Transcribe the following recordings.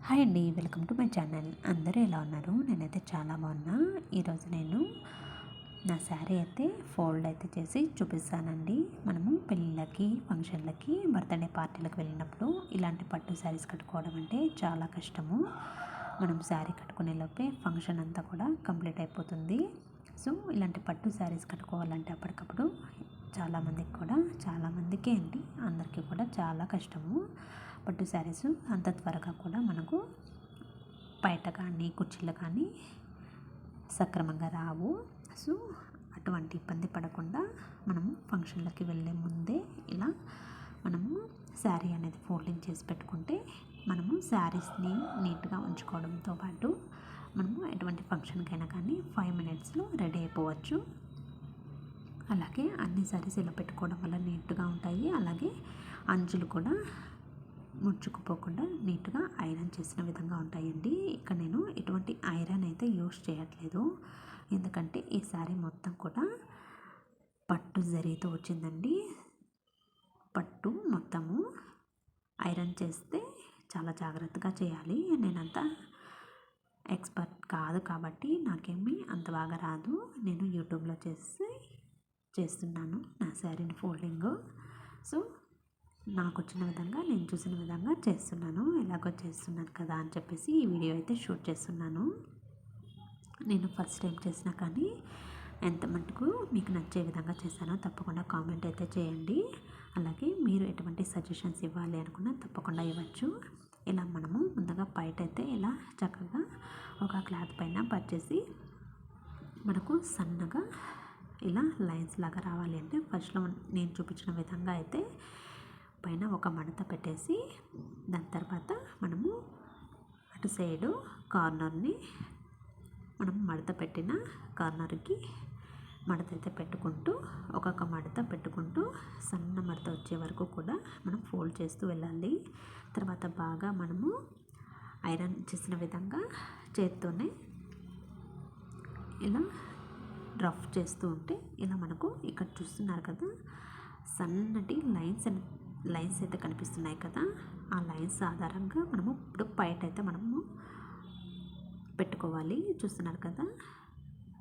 Hi అండి, welcome to my channel. అందరూ ఎలా ఉన్నారు? నేనైతే చాలా బాగున్నా. ఈరోజు నేను నా శారీ అయితే ఫోల్డ్ అయితే చేసి చూపిస్తానండి. మనము పెళ్ళిళ్ళకి, ఫంక్షన్లకి, బర్త్డే పార్టీలకు వెళ్ళినప్పుడు ఇలాంటి పట్టు శారీస్ కట్టుకోవడం అంటే చాలా కష్టము. మనం శారీ కట్టుకునే లోపే ఫంక్షన్ అంతా కూడా కంప్లీట్ అయిపోతుంది. సో ఇలాంటి పట్టు శారీస్ కట్టుకోవాలంటే అప్పటికప్పుడు చాలామందికి ఏంటి అందరికీ కూడా చాలా కష్టము. పట్టు శారీస్ అంత త్వరగా కూడా మనకు బయట కానీ కుర్చీలు కానీ సక్రమంగా రావు. సో అటువంటి ఇబ్బంది పడకుండా మనము ఫంక్షన్లకి వెళ్ళే ముందే ఇలా మనము శారీ అనేది ఫోల్డింగ్ చేసి పెట్టుకుంటే మనము శారీస్ని నీట్గా ఉంచుకోవడంతో పాటు మనము ఎటువంటి ఫంక్షన్కైనా కానీ 5 మినిట్స్లో రెడీ అయిపోవచ్చు. అలాగే అన్ని శారీస్ ఇలా పెట్టుకోవడం వల్ల నీట్గా ఉంటాయి. అలాగే అంచులు కూడా ముడుచుకుపోకుండా నీట్గా ఐరన్ చేసిన విధంగా ఉంటాయండి. ఇక్కడ నేను ఎటువంటి ఐరన్ అయితే యూస్ చేయట్లేదు, ఎందుకంటే ఈ శారీ మొత్తం కూడా పట్టు జరీతో వచ్చిందండి. పట్టు మొత్తము ఐరన్ చేస్తే చాలా జాగ్రత్తగా చేయాలి. నేనంతా ఎక్స్పర్ట్ కాదు కాబట్టి నాకేమీ అంత బాగా రాదు. నేను యూట్యూబ్లో చేస్తున్నాను నా శారీని ఫోల్డింగ్. సో నాకు వచ్చిన విధంగా, నేను చూసిన విధంగా చేస్తున్నాను. ఎలాగో చేస్తున్నాను కదా అని చెప్పేసి ఈ వీడియో అయితే షూట్ చేస్తున్నాను. నేను ఫస్ట్ టైం చేసినా కానీ ఎంత మటుకు మీకు నచ్చే విధంగా చేశానో తప్పకుండా కామెంట్ అయితే చేయండి. అలాగే మీరు ఎటువంటి సజెషన్స్ ఇవ్వాలి అనుకున్నా తప్పకుండా ఇవ్వచ్చు. ఇలా మనము ముందుగా బయట అయితే ఇలా చక్కగా ఒక క్లాత్ పైన పరిచేసి మనకు సన్నగా ఇలా లైన్స్ లాగా రావాలి అంటే ఫస్ట్లో నేను చూపించిన విధంగా అయితే పైన ఒక మడత పెట్టేసి దాని తర్వాత మనము అటు సైడు కార్నర్ని మనం మడత పెట్టిన కార్నర్కి మడత అయితే పెట్టుకుంటూ ఒక్కొక్క మడత పెట్టుకుంటూ సన్న మడత వచ్చే వరకు కూడా మనం ఫోల్డ్ చేస్తూ వెళ్ళాలి. తర్వాత బాగా మనము ఐరన్ చేసిన విధంగా చేత్తోనే ఇలా రఫ్ చేస్తూ ఉంటే ఇలా మనకు ఇక్కడ చూస్తున్నారు కదా, సన్నటి లైన్స్ అయితే కనిపిస్తున్నాయి కదా, ఆ లైన్స్ ఆధారంగా మనము ఇప్పుడు బయట అయితే మనము పెట్టుకోవాలి. చూస్తున్నారు కదా,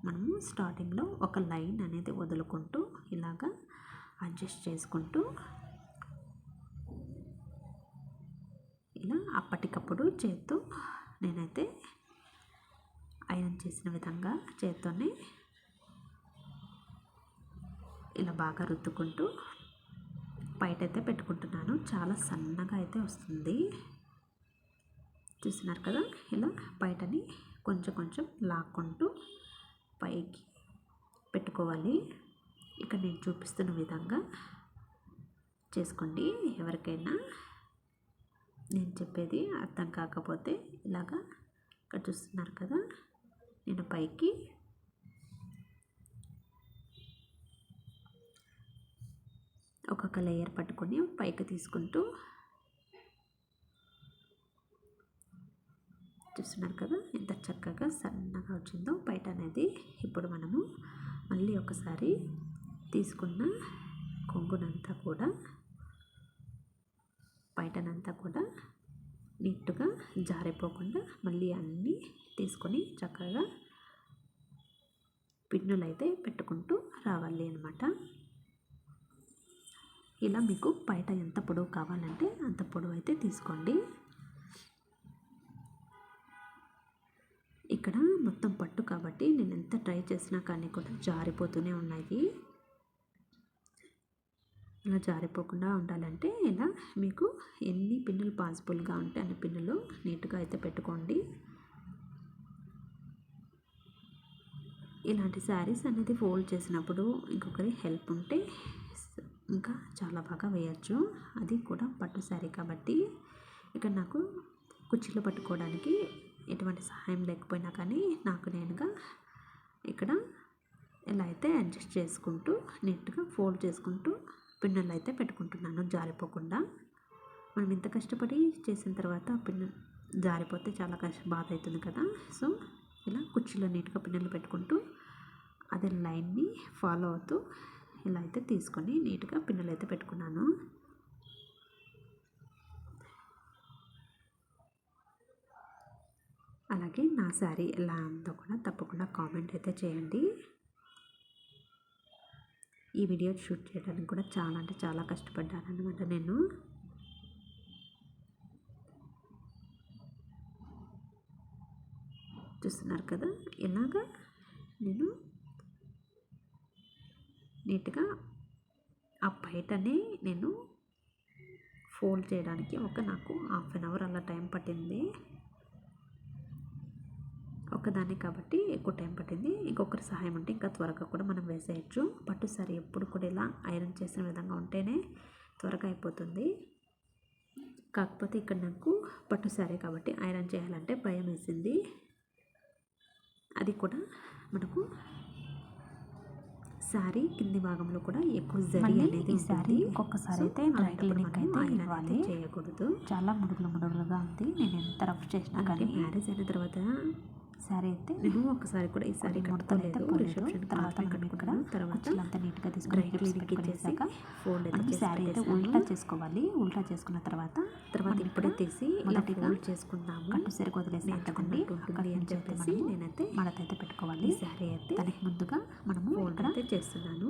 మనము స్టార్టింగ్లో ఒక లైన్ అనేది వదులుకుంటూ ఇలాగా అడ్జస్ట్ చేసుకుంటూ ఇలా అప్పటికప్పుడు చేత్తో నేనైతే ఐరన్ చేసిన విధంగా చేత్తోనే ఇలా బాగా రుద్దుకుంటూ బయట అయితే పెట్టుకుంటున్నాను. చాలా సన్నగా అయితే వస్తుంది. చూస్తున్నారు కదా, ఇలా బయటని కొంచెం లాక్కుంటూ పైకి పెట్టుకోవాలి. ఇక్కడ నేను చూపిస్తున్న విధంగా చేసుకోండి. ఎవరికైనా నేను చెప్పేది అర్థం కాకపోతే ఇలాగా ఇక్కడ చూస్తున్నారు కదా, నేను పైకి ఒక్కొక్క లేయర్ పట్టుకొని పైకి తీసుకుంటూ చూస్తున్నారు కదా ఎంత చక్కగా సన్నగా వచ్చిందో బయట అనేది. ఇప్పుడు మనము మళ్ళీ ఒకసారి తీసుకున్న కొంగునంతా కూడా బయటనంతా కూడా నీట్గా జారిపోకుండా మళ్ళీ అన్నీ తీసుకొని చక్కగా పిన్నులు అయితే పెట్టుకుంటూ రావాలి అన్నమాట. ఇలా మీకు బయట ఎంత పొడవు కావాలంటే అంత పొడవు అయితే తీసుకోండి. ఇక్కడ మొత్తం పట్టు కాబట్టి నేను ఎంత ట్రై చేసినా కానీ కూడా జారిపోతూనే ఉన్నాయి. ఇలా జారిపోకుండా ఉండాలంటే ఇలా మీకు ఎన్ని పిన్నులు పాసిబుల్గా ఉంటే అన్ని పిన్నులు నీట్గా అయితే పెట్టుకోండి. ఇలాంటి శారీస్ అనేది ఫోల్డ్ చేసినప్పుడు ఇంకొకరి హెల్ప్ ఉంటే ఇంకా చాలా బాగా వేయచ్చు. అది కూడా పట్టు శారీ కాబట్టి ఇక్కడ నాకు కుర్చీలో పట్టుకోవడానికి ఎటువంటి సహాయం లేకపోయినా కానీ నాకు నేనుగా ఇక్కడ ఇలా అయితే అడ్జస్ట్ చేసుకుంటూ నీట్గా ఫోల్డ్ చేసుకుంటూ పిన్నులు అయితే పెట్టుకుంటున్నాను జారిపోకుండా. మనం ఇంత కష్టపడి చేసిన తర్వాత పిన్ను జారిపోతే చాలా బాధ అవుతుంది కదా. సో ఇలా కుర్చీలో నీట్గా పిన్నులు పెట్టుకుంటూ అదే లైన్ని ఫాలో అవుతూ ఇలా అయితే తీసుకొని నీట్గా పిన్నులు అయితే పెట్టుకున్నాను. అలాగే నా శారీ ఎలా ఉందో కూడా తప్పకుండా కామెంట్ అయితే చేయండి. ఈ వీడియో షూట్ చేయడానికి కూడా చాలా అంటే చాలా కష్టపడ్డాను అనమాట నేను. చూస్తున్నారు కదా, ఇలాగా నేను నీట్గా ఆ బయటనే నేను ఫోల్డ్ చేయడానికి నాకు 1/2 అవర్ అలా టైం పట్టింది. ఒకదాన్ని కాబట్టి ఎక్కువ టైం పట్టింది. ఇంకొకరి సహాయం ఉంటే ఇంకా త్వరగా కూడా మనం వేసేయచ్చు. పట్టు సారీ ఎప్పుడు కూడా ఇలా ఐరన్ చేసిన విధంగా ఉంటేనే త్వరగా అయిపోతుంది. కాకపోతే ఇక్కడ నాకు పట్టు సారీ కాబట్టి ఐరన్ చేయాలంటే భయం వేసింది. అది కూడా మనకు శారీ కింది భాగంలో కూడా ఎక్కువ జరీ అనేది ఈ శారీ ఇంకొకసారి అయితే డ్రై క్లీనింగ్ అయితే ఇవ్వాలి. చేయకూడదు. చాలా ముడుగులుగా ఉంది. నేను ఎంత రఫ్ చేసినా కానీ మ్యారేజ్ అయిన తర్వాత శారీ అయితే నేను ఒకసారి కూడా ఈ శారీ ముడతలు అయితే రిసెప్షన్ తర్వాత మనం ఇక్కడ కుర్చీలంతా నీట్గా తీసుకొని క్లిప్స్ పెట్టేసాక మనం శారీ అయితే ఉల్టా చేసుకోవాలి. ఉల్టా చేసుకున్న తర్వాత ఇప్పుడే తీసి మొదటిగా చేసుకుందాము. కట్టు సరికి వదిలేసి అంతకండి ఉంటుంది అని చెప్పేసి నేనైతే మడత అయితే పెట్టుకోవాలి. శారీ అయితే దానికి ముందుగా మనము ఫోల్డ్ అయితే చేస్తున్నాను.